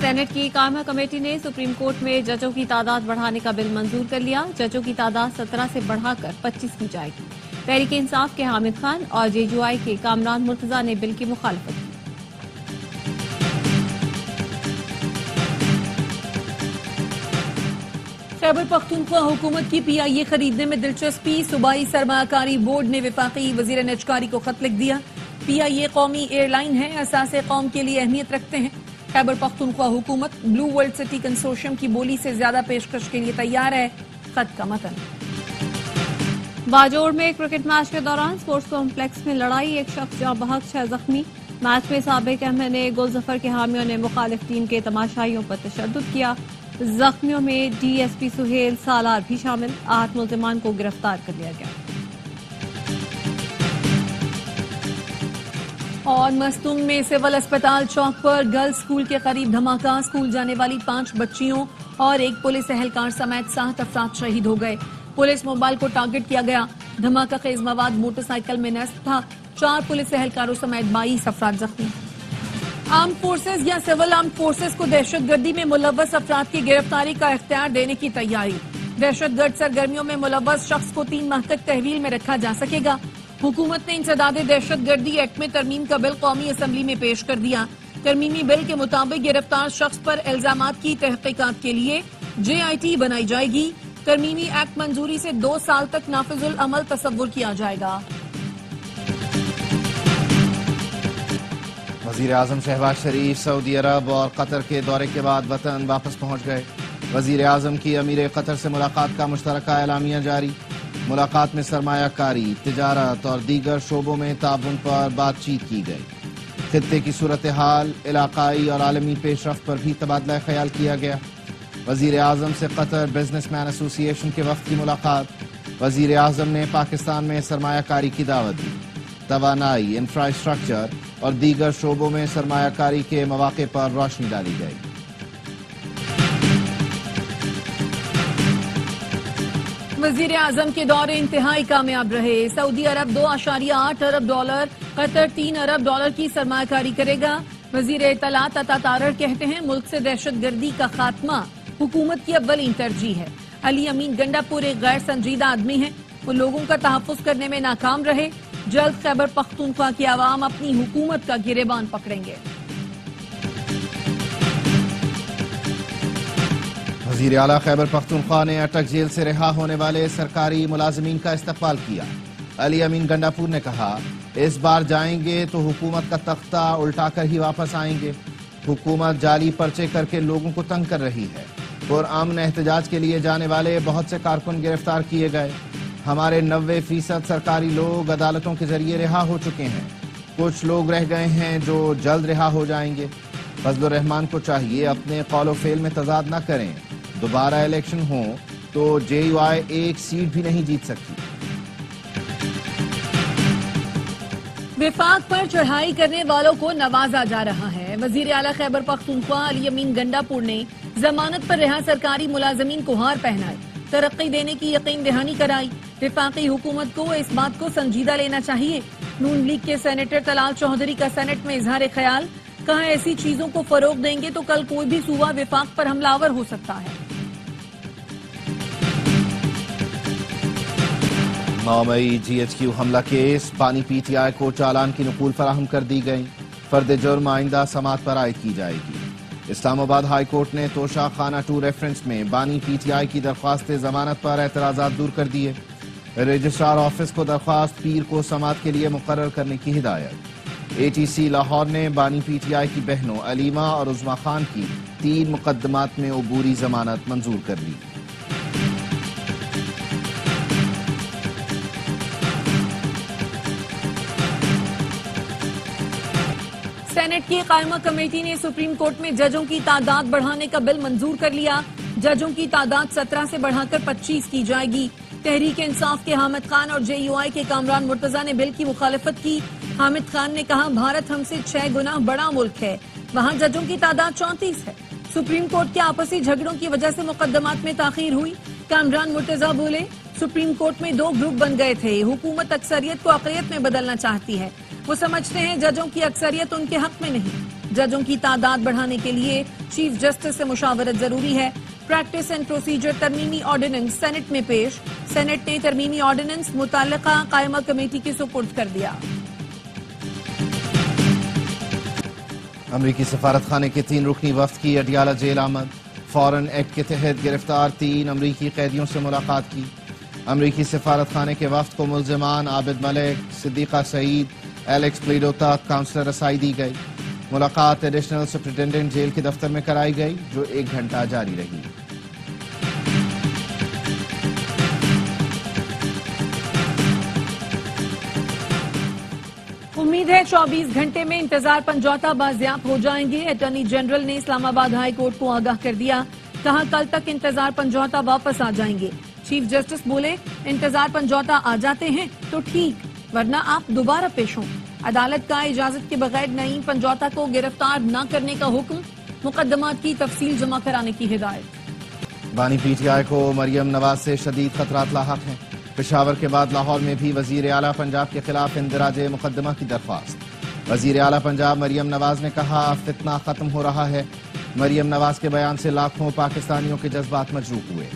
Saint کی قائمہ committee نے سپریم کورٹ میں ججوں کی تعداد بڑھانے کا بل منظور کر لیا۔ ججوں کی تعداد 17 سے بڑھا کر 25 کی جائے گی۔ تحریک انصاف کے حامد خان اور جے یو آئی کے کامران مرتضیٰ نے بل کی مخالفت کی۔ خیبر پختونخوا حکومت کی پی آئی اے خریدنے میں دلچسپی، صوبائی سرمایہ کاری بورڈ نے وفاقی وزیر نجکاری کو خط لکھ دیا۔ پی آئی اے قومی ایئر لائن ہے، اساس قوم کے لیے اہمیت رکھتے ہیں۔ خیبر پختونخوا حکومت بلو ورلڈ سٹی کنسورشیم کی بولی سے زیادہ پیشکش کے لیے تیار ہے۔ خط کا متن: باجوڑ میں کرکٹ میچ کے دوران سپورٹس کمپلیکس میں لڑائی، ایک شخص جاں بحق، 6 زخمی۔ میچ میں سابق احمد نے گل ظفر کے حامیوں نے مخالف ٹیم کے تماشائیوں پر تشدد کیا۔ زخمیوں میں ڈی ایس پی سہیل سالار بھی شامل۔ آٹھ ملزمان کو گرفتار کر لیا گیا۔ اور مستونگ میں سول اسپتال چوک پر گرلز اسکول کے قریب دھماکہ، اسکول جانے والی 5 بچیوں اور ایک پولیس اہلکار سمیت 7 افراد شہید ہو گئے۔ پولیس موبائل کو ٹارگٹ کیا گیا۔ دھماکہ خیز مواد موٹر سائیکل میں نصب تھا۔ 4 پولیس اہلکاروں سمیت 22 افراد زخمی۔ آرم فورسز یا سول آرم فورسز کو دہشت گردی میں ملوث افراد کی گرفتاری کا اختیار دینے کی تیاری۔ دہشت گرد سرگرمیوں میں ملوث شخص کو 3 ماہ تک تحویل میں رکھا جا سکے گا۔ حکومت نے انسداد دہشت گردی ایکٹ میں ترمیم کا بل قومی اسمبلی میں پیش کر دیا۔ ترمیمی بل کے مطابق گرفتار شخص پر الزامات کی تحقیقات کے لیے جے آئی ٹی بنائی جائے گی۔ ترمیمی ایکٹ منظوری سے 2 سال تک نافذ العمل تصور کیا جائے گا۔ وزیر اعظم شہباز شریف سعودی عرب اور قطر کے دورے کے بعد وطن واپس پہنچ گئے۔ وزیر اعظم کی امیر قطر سے ملاقات کا مشترکہ اعلامیہ جاری۔ ملاقات میں سرمایہ کاری، تجارت اور دیگر شعبوں میں تعاون پر بات چیت کی گئی۔ خطے کی صورتحال، علاقائی اور عالمی پیش رفت پر بھی تبادلہ خیال کیا گیا۔ وزیر اعظم سے قطر بزنس مین ایسوسی ایشن کے وفد کی ملاقات۔ وزیر اعظم نے پاکستان میں سرمایہ کاری کی دعوت دی۔ توانائی، انفراسٹرکچر اور دیگر شعبوں میں سرمایہ کاری کے مواقع پر روشنی ڈالی گئی۔ وزیر اعظم کے دورے انتہائی کامیاب رہے۔ سعودی عرب $2.8 ارب، قطر $3 ارب کی سرمایہ کاری کرے گا۔ وزیر اطلاعات عطا تارڑ کہتے ہیں ملک سے دہشت گردی کا خاتمہ حکومت کی اولین ترجیح ہے۔ علی امین گنڈا پور ایک غیر سنجیدہ آدمی ہیں، وہ لوگوں کا تحفظ کرنے میں ناکام رہے۔ جلد خیبر پختونخوا کی عوام اپنی حکومت کا گریبان پکڑیں گے۔ وزیر اعلیٰ خیبر پختونخوا نے اٹک جیل سے رہا ہونے والے سرکاری ملازمین کا استقبال کیا۔ علی امین گنڈا پور نے کہا، اس بار جائیں گے تو حکومت کا تختہ الٹا کر ہی واپس آئیں گے۔ حکومت جعلی پرچے کر کے لوگوں کو تنگ کر رہی ہے۔ پرامن احتجاج کے لیے جانے والے بہت سے کارکن گرفتار کیے گئے۔ ہمارے 90% سرکاری لوگ عدالتوں کے ذریعے رہا ہو چکے ہیں۔ کچھ لوگ رہ گئے ہیں جو جلد رہا ہو جائیں گے۔ فضل الرحمان کو چاہیے اپنے قول و فعل میں تضاد نہ کریں۔ دوبارہ الیکشن ہوں تو جے یو آئی 1 سیٹ بھی نہیں جیت سکتی۔ وفاق پر چڑھائی کرنے والوں کو نوازا جا رہا ہے۔ وزیر اعلیٰ خیبر پختونخوا علی امین گنڈا پور نے ضمانت پر رہا سرکاری ملازمین کو ہار پہنائے، ترقی دینے کی یقین دہانی کرائی۔ وفاقی حکومت کو اس بات کو سنجیدہ لینا چاہیے۔ نون لیگ کے سینیٹر طلال چودھری کا سینٹ میں اظہار خیال، کہا ایسی چیزوں کو فروغ دیں گے تو کل کوئی بھی صوبہ وفاق پر حملہ آور ہو سکتا ہے۔ 9 مئی جی ایچ کیو حملہ کیس، بانی پی ٹی آئی کو چالان کی نقول فراہم کر دی گئی۔ فرد جرم آئندہ سماعت پر عائد کی جائے گی۔ اسلام آباد ہائی کورٹ نے توشہ خانہ 2 ریفرنس میں بانی پی ٹی آئی کی درخواست ضمانت پر اعتراضات دور کر دیے۔ رجسٹرار آفس کو درخواست پیر کو سماعت کے لیے مقرر کرنے کی ہدایت۔ اے ٹی سی لاہور نے بانی پی ٹی آئی کی بہنوں علیمہ اور عظمیٰ خان کی 3 مقدمات میں عبوری ضمانت منظور کر لی۔ سینٹ کی قائمہ کمیٹی نے سپریم کورٹ میں ججوں کی تعداد بڑھانے کا بل منظور کر لیا۔ ججوں کی تعداد 17 سے بڑھا کر 25 کی جائے گی۔ تحریک انصاف کے حامد خان اور جے یو آئی کے کامران مرتضیٰ نے بل کی مخالفت کی۔ حامد خان نے کہا، بھارت ہم سے 6 گنا بڑا ملک ہے، وہاں ججوں کی تعداد 34 ہے۔ سپریم کورٹ کے آپسی جھگڑوں کی وجہ سے مقدمات میں تاخیر ہوئی۔ کامران مرتضیٰ بولے، سپریم کورٹ میں 2 گروپ بن گئے تھے، حکومت اکثریت کو اقلیت میں بدلنا چاہتی ہے، وہ سمجھتے ہیں ججوں کی اکثریت ان کے حق میں نہیں۔ ججوں کی تعداد بڑھانے کے لیے چیف جسٹس سے مشاورت ضروری ہے۔ پریکٹس اینڈ پروسیجر ترمیمی آرڈیننس سینٹ میں پیش، سینٹ نے ترمیمی آرڈیننس متعلقہ قائمہ کمیٹی کے سپرد کر دیا۔ امریکی سفارت خانے کے 3 رکنی وفد کی اڈیالہ جیل آمد، فورن ایکٹ کے تحت گرفتار 3 امریکی قیدیوں سے ملاقات کی۔ امریکی سفارت خانے کے وفد کو ملزمان عابد ملک، صدیقہ سعید، ایلیکس پلیڈو تک کاؤنسلر رسائی دی گئی۔ ملاقات ایڈیشنل سپرنٹینڈنٹ جیل کے دفتر میں کرائی گئی، جو 1 گھنٹہ جاری رہی۔ امید ہے 24 گھنٹے میں انتظار پنجوتا بازیاب ہو جائیں گے۔ اٹارنی جنرل نے اسلام آباد ہائی کورٹ کو آگاہ کر دیا، کہا کل تک انتظار پنجوتا واپس آ جائیں گے۔ چیف جسٹس بولے انتظار پنجوتا آ جاتے ہیں تو ٹھیک، ورنہ آپ دوبارہ پیش ہوں۔ عدالت کا اجازت کے بغیر نعیم پنجوتا کو گرفتار نہ کرنے کا حکم، مقدمات کی تفصیل جمع کرانے کی ہدایت۔ بانی پی ٹی آئی کو مریم نواز سے شدید خطرات لاحق ہیں۔ پشاور کے بعد لاہور میں بھی وزیر اعلیٰ پنجاب کے خلاف اندراج مقدمہ کی درخواست۔ وزیر اعلیٰ پنجاب مریم نواز نے کہا فتنہ ختم ہو رہا ہے۔ مریم نواز کے بیان سے لاکھوں پاکستانیوں کے جذبات مجروح ہوئے۔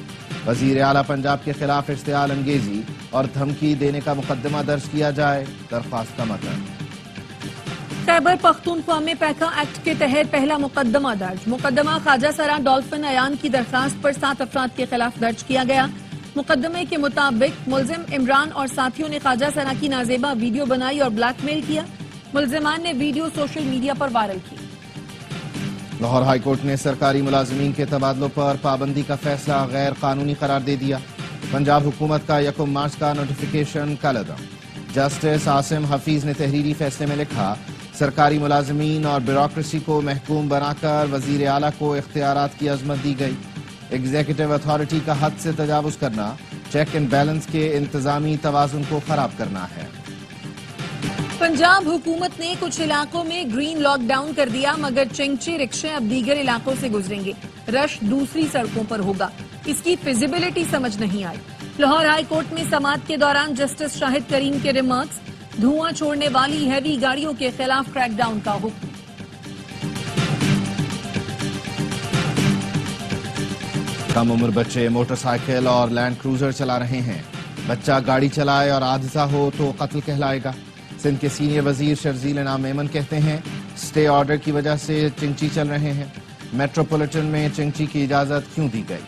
وزیر اعلیٰ پنجاب کے خلاف اشتعال انگیزی اور دھمکی دینے کا مقدمہ درج کیا جائے، درخواست کا متن۔ خیبر پختونخوا میں پیکا ایکٹ کے تحت پہلا مقدمہ درج۔ مقدمہ خواجہ سرا ڈالفن ایان کی درخواست پر 7 افراد کے خلاف درج کیا گیا۔ مقدمے کے مطابق ملزم عمران اور ساتھیوں نے خواجہ سرا کی نازیبا ویڈیو بنائی اور بلیک میل کیا۔ ملزمان نے ویڈیو سوشل میڈیا پر وائرل کی۔ لاہور ہائی کورٹ نے سرکاری ملازمین کے تبادلوں پر پابندی کا فیصلہ غیر قانونی قرار دے دیا۔ پنجاب حکومت کا 1 مارچ کا نوٹیفیکیشن کالعدم۔ جسٹس عاصم حفیظ نے تحریری فیصلے میں لکھا، سرکاری ملازمین اور بیوروکریسی کو محکوم بنا کر وزیر اعلیٰ کو اختیارات کی عظمت دی گئی۔ ایگزیکٹو اتھارٹی کا حد سے تجاوز کرنا چیک اینڈ بیلنس کے انتظامی توازن کو خراب کرنا ہے۔ پنجاب حکومت نے کچھ علاقوں میں گرین لاک ڈاؤن کر دیا، مگر چنگچے رکشے اب دیگر علاقوں سے گزریں گے۔ رش دوسری سڑکوں پر ہوگا، اس کی فیزیبلٹی سمجھ نہیں آئی۔ لاہور ہائی کورٹ میں سماعت کے دوران جسٹس شاہد کریم کے ریمارکس، دھواں چھوڑنے والی ہیوی گاڑیوں کے خلاف کریک ڈاؤن کا حکم۔ کم عمر بچے موٹر سائیکل اور لینڈ کروزر چلا رہے ہیں۔ بچہ گاڑی چلائے اور حادثہ ہو تو قتل کہلائے گا۔ سندھ کے سینئر وزیر شرزیل انعام میمن کہتے ہیں سٹے آرڈر کی وجہ سے چنگچی چل رہے ہیں۔ میٹروپولیٹن میں چنگچی کی اجازت کیوں دی گئی؟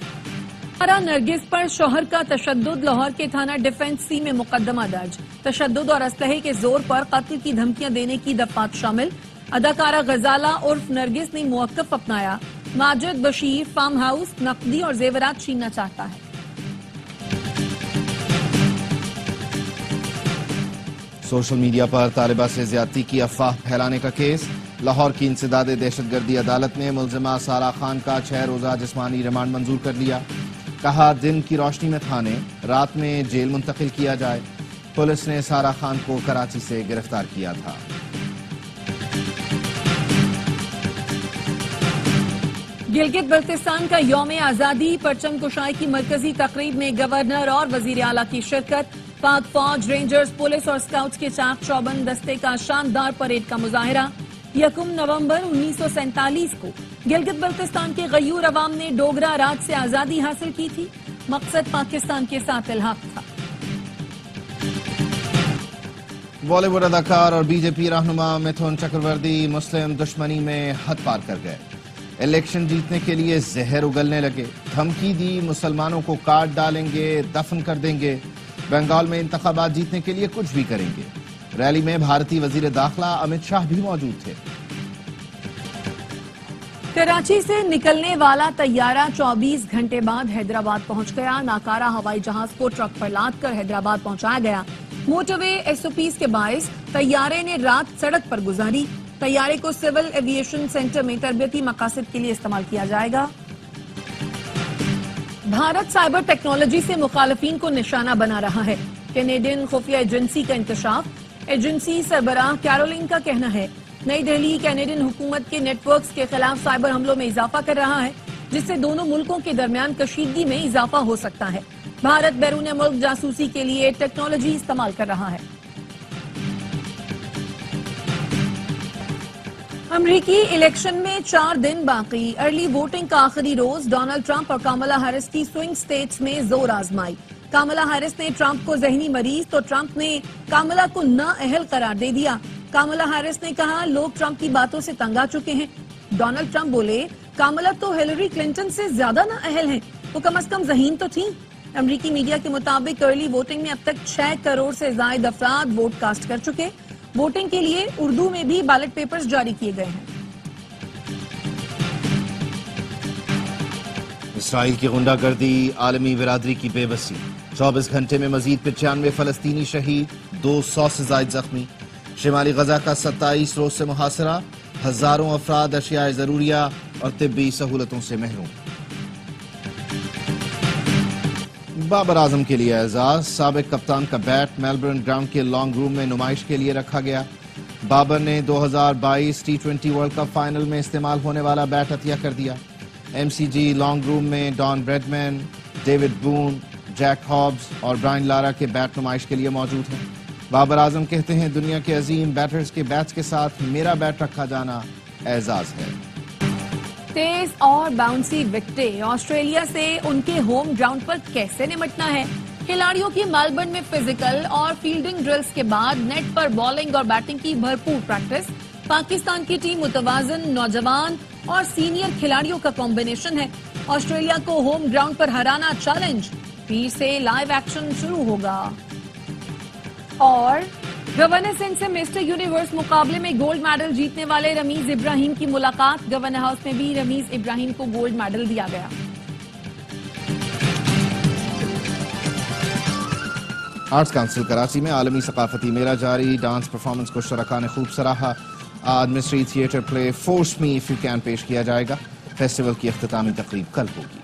نرگس پر شوہر کا تشدد، لاہور کے تھانہ ڈیفنس سی میں مقدمہ درج۔ تشدد اور اسلحے کے زور پر قتل کی دھمکیاں دینے کی دفعات شامل۔ اداکارہ غزالہ عرف نرگس نے موقف اپنایا، ماجد بشیر فارم ہاؤس نقدی اور زیورات چھیننا چاہتا ہے۔ سوشل میڈیا پر طالبہ سے زیادتی کی افواہ پھیلانے کا کیس۔ لاہور کی انسداد دہشت گردی عدالت نے ملزمہ سارا خان کا 6 روزہ جسمانی ریمانڈ منظور کر لیا۔ کہا دن کی روشنی میں تھانے، رات میں جیل منتقل کیا جائے۔ پولیس نے سارا خان کو کراچی سے گرفتار کیا تھا۔ گلگت بلتستان کا یوم آزادی، پرچم کشائی کی مرکزی تقریب میں گورنر اور وزیر اعلیٰ کی شرکت۔ پاک فوج، رینجرز، پولیس اور اسکاؤٹس کے چاق چوبند دستے کا شاندار پریڈ کا مظاہرہ۔ 1 نومبر 1947 کو گلگت بلتستان کے غیور عوام نے ڈوگرا راج سے آزادی حاصل کی تھی۔ مقصد پاکستان کے ساتھ الحاق تھا۔ بالی ووڈ اداکار اور بی جے پی رہنما متھن چکرورتی مسلم دشمنی میں حد پار کر گئے۔ الیکشن جیتنے کے لیے زہر اگلنے لگے، دھمکی دی مسلمانوں کو کاٹ ڈالیں گے، دفن کر دیں گے، بنگال میں انتخابات جیتنے کے لیے کچھ بھی کریں گے۔ ریلی میں بھارتی وزیر داخلہ امت شاہ بھی موجود تھے۔ کراچی سے نکلنے والا طیارہ 24 گھنٹے بعد حیدرآباد پہنچ گیا۔ ناکارہ ہوائی جہاز کو ٹرک پر لاد کر حیدرآباد پہنچایا گیا۔ موٹر وے ایس او پیز کے باعث طیارے نے رات سڑک پر گزاری۔ طیارے کو سول ایویشن سینٹر میں تربیتی مقاصد کے لیے استعمال کیا جائے گا۔ بھارت سائبر ٹیکنالوجی سے مخالفین کو نشانہ بنا رہا ہے۔ کینیڈین خفیہ ایجنسی کا انکشاف۔ ایجنسی سربراہ کیرولین کا کہنا ہے نئی دہلی کینیڈین حکومت کے نیٹ ورکس کے خلاف سائبر حملوں میں اضافہ کر رہا ہے، جس سے دونوں ملکوں کے درمیان کشیدگی میں اضافہ ہو سکتا ہے۔ بھارت بیرون ملک جاسوسی کے لیے ٹیکنالوجی استعمال کر رہا ہے۔ امریکی الیکشن میں 4 دن باقی، ارلی ووٹنگ کا آخری روز ڈونلڈ ٹرمپ اور کاملا ہیرس کی سوئنگ سٹیٹس میں زور آزمائی۔ کاملا ہیرس نے ٹرمپ کو ذہنی مریض تو ٹرمپ نے کاملا کو نااہل قرار دے دیا۔ کاملا ہیرس نے کہا لوگ ٹرمپ کی باتوں سے تنگ آ چکے ہیں۔ ڈونلڈ ٹرمپ بولے کاملا تو ہیلری کلنٹن سے زیادہ نااہل ہیں، وہ کم از کم ذہین تو تھیں۔ امریکی میڈیا کے مطابق ارلی ووٹنگ میں اب تک 6 کروڑ سے زائد افراد ووٹ کاسٹ کر چکے۔ ووٹنگ کے لیے اردو میں بھی بیلٹ پیپرز جاری کیے گئے ہیں۔ اسرائیل کی غنڈہ گردی، عالمی برادری کی بے بسی، 24 گھنٹے میں مزید 95 فلسطینی شہید، 200 سے زائد زخمی۔ شمالی غزہ کا 27 روز سے محاصرہ، ہزاروں افراد اشیاء ضروریہ اور طبی سہولتوں سے محروم۔ بابر اعظم کے لیے اعزاز، سابق کپتان کا بیٹ میلبرن گراؤنڈ کے لانگ روم میں نمائش کے لیے رکھا گیا۔ بابر نے 2022 T20 ورلڈ کپ فائنل میں استعمال ہونے والا بیٹ عطیہ کر دیا۔ ایم سی جی لانگ روم میں Don Bradman, David Boon, Jack Hobbs اور برائن لارا کے بیٹ نمائش کے لیے موجود ہیں۔ بابر اعظم کہتے ہیں دنیا کے عظیم بیٹرز کے بیٹس کے ساتھ میرا بیٹ رکھا جانا اعزاز ہے۔ تیز اور باؤنسی وکٹیں، آسٹریلیا سے ان کے ہوم گراؤنڈ پر کیسے نمٹنا ہے؟ کھلاڑیوں کی میلبرن میں فزیکل اور فیلڈنگ ڈرلز کے بعد نیٹ پر بالنگ اور بیٹنگ کی بھرپور پریکٹس۔ پاکستان کی ٹیم متوازن نوجوان اور سینئر کھلاڑیوں کا کمبینیشن ہے۔ آسٹریلیا کو ہوم گراؤنڈ پر ہرانا چیلنج، پیر سے لائیو ایکشن شروع ہوگا۔ اور گورنر سندھ سے مسٹر یونیورس مقابلے میں گولڈ میڈل جیتنے والے رمیز ابراہیم کی ملاقات، گورنر ہاؤس میں بھی رمیز ابراہیم کو گولڈ میڈل دیا گیا۔ آرٹس کونسل کراچی میں عالمی ثقافتی میلہ جاری، ڈانس پرفارمنس کو شرکاء نے خوب سراہا۔ آج mystery theatre play force me if you can پیش کیا جائے گا۔ فیسٹیول کی اختتامی تقریب کل ہوگی۔